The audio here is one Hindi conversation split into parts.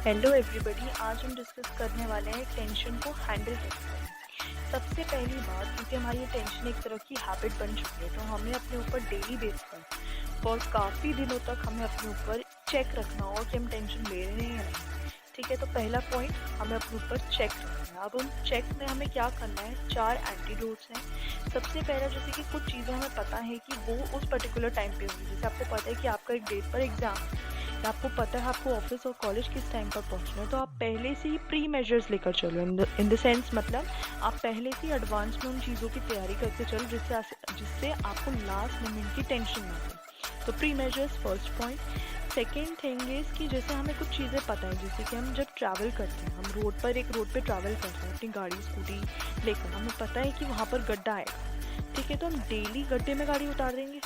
हेलो एवरीबॉडी, आज हम डिस्कस करने वाले हैं टेंशन को हैंडल कैसे करें। सबसे पहली बात, क्योंकि हमारी ये टेंशन एक तरह की हैबिट बन चुकी है, तो हमें अपने ऊपर डेली बेस पर और काफ़ी दिनों तक हमें अपने ऊपर चेक रखना होगा कि हम टेंशन ले रहे हैं या नहीं। ठीक है, तो पहला पॉइंट, हमें अपने ऊपर चेक रखना है। अब उन चेक में हमें क्या करना है, 4 एंटीडोट्स हैं। सबसे पहला, जैसे कि कुछ चीज़ें हमें पता है कि वो उस पर्टिकुलर टाइम पे होंगी। जैसे आपको पता है कि आपका एक डेट पर एग्ज़ाम है, या आपको पता है आपको ऑफिस और कॉलेज किस टाइम पर पहुंचना है, तो आप पहले से ही प्री मेजर्स लेकर चलो। इन द सेंस, मतलब आप पहले से ही एडवांस में उन चीज़ों की तैयारी करके चलो जिससे आपको लास्ट मोमेंट की टेंशन ना हो। तो pre measures first point. Second thing is कि जैसे हमें कुछ चीज़ें पता है, जैसे कि हम जब ट्रैवल करते हैं, हम एक रोड पे ट्रैवल करते हैं अपनी गाड़ी स्कूटी लेकर, हमें पता है कि वहाँ पर गड्ढा आएगा। ठीक है, तो हम डेली गड्ढे में गाड़ी उतार देंगे?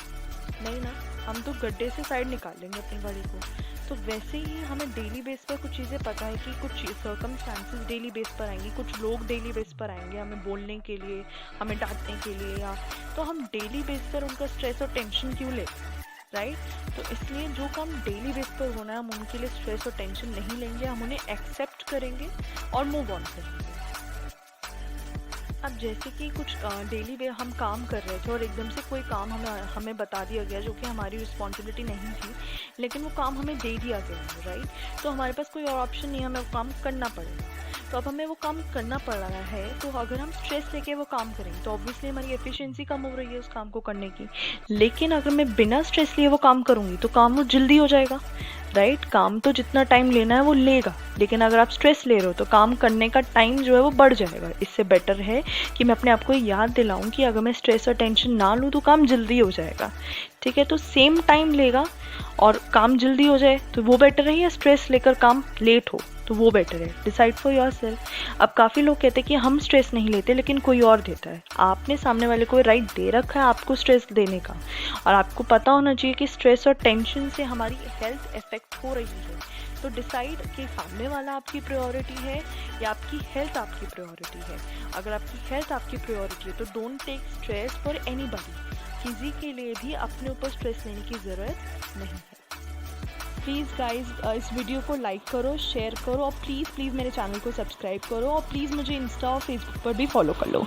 नहीं ना, हम तो गड्ढे से साइड निकाल लेंगे अपनी गाड़ी को। तो वैसे ही हमें डेली बेस पर कुछ चीज़ें पता है कि कुछ सर्कमस्टांसेस डेली बेस पर आएंगी, कुछ लोग डेली बेस पर आएंगे हमें बोलने के लिए, हमें डांटने के लिए, या तो हम डेली बेस पर उनका स्ट्रेस और टेंशन क्यों ले, राइट। तो इसलिए जो काम डेली बेस पर होना है, हम उनके लिए स्ट्रेस और टेंशन नहीं लेंगे, हम उन्हें एक्सेप्ट करेंगे और मूव ऑन करेंगे। अब जैसे कि कुछ डेली वे हम काम कर रहे थे और एकदम से कोई काम हमें बता दिया गया जो कि हमारी रिस्पॉन्सिबिलिटी नहीं थी, लेकिन वो काम हमें दे दिया गया है, राइट। तो हमारे पास कोई और ऑप्शन नहीं है, हमें वो काम करना पड़ेगा। तो अब हमें वो काम करना पड़ रहा है, तो अगर हम स्ट्रेस लेके वो काम करेंगे तो ऑब्वियसली हमारी एफिशिएंसी कम हो रही है उस काम को करने की। लेकिन अगर मैं बिना स्ट्रेस लिए वो काम करूँगी तो काम वो जल्दी हो जाएगा, राइट। काम तो जितना टाइम लेना है वो लेगा, लेकिन अगर आप स्ट्रेस ले रहे हो तो काम करने का टाइम जो है वो बढ़ जाएगा। इससे बेटर है कि मैं अपने आप को याद दिलाऊं कि अगर मैं स्ट्रेस और टेंशन ना लूँ तो काम जल्दी हो जाएगा। ठीक है, तो सेम टाइम लेगा और काम जल्दी हो जाए तो वो बेटर है, या स्ट्रेस लेकर काम लेट हो तो वो बेटर है। Decide for yourself. अब काफ़ी लोग कहते हैं कि हम स्ट्रेस नहीं लेते लेकिन कोई और देता है। आपने सामने वाले को राइट दे रखा है आपको स्ट्रेस देने का, और आपको पता होना चाहिए कि स्ट्रेस और टेंशन से हमारी हेल्थ इफेक्ट हो रही है। तो डिसाइड कि सामने वाला आपकी प्रायोरिटी है या आपकी हेल्थ आपकी प्रायोरिटी है। अगर आपकी हेल्थ आपकी प्रायोरिटी है तो don't take stress for anybody. किसी के लिए भी अपने ऊपर स्ट्रेस लेने की ज़रूरत नहीं है। प्लीज़ गाइज, इस वीडियो को लाइक करो, शेयर करो, और प्लीज़ मेरे चैनल को सब्सक्राइब करो, और प्लीज़ मुझे इंस्टा और फेसबुक पर भी फॉलो कर लो।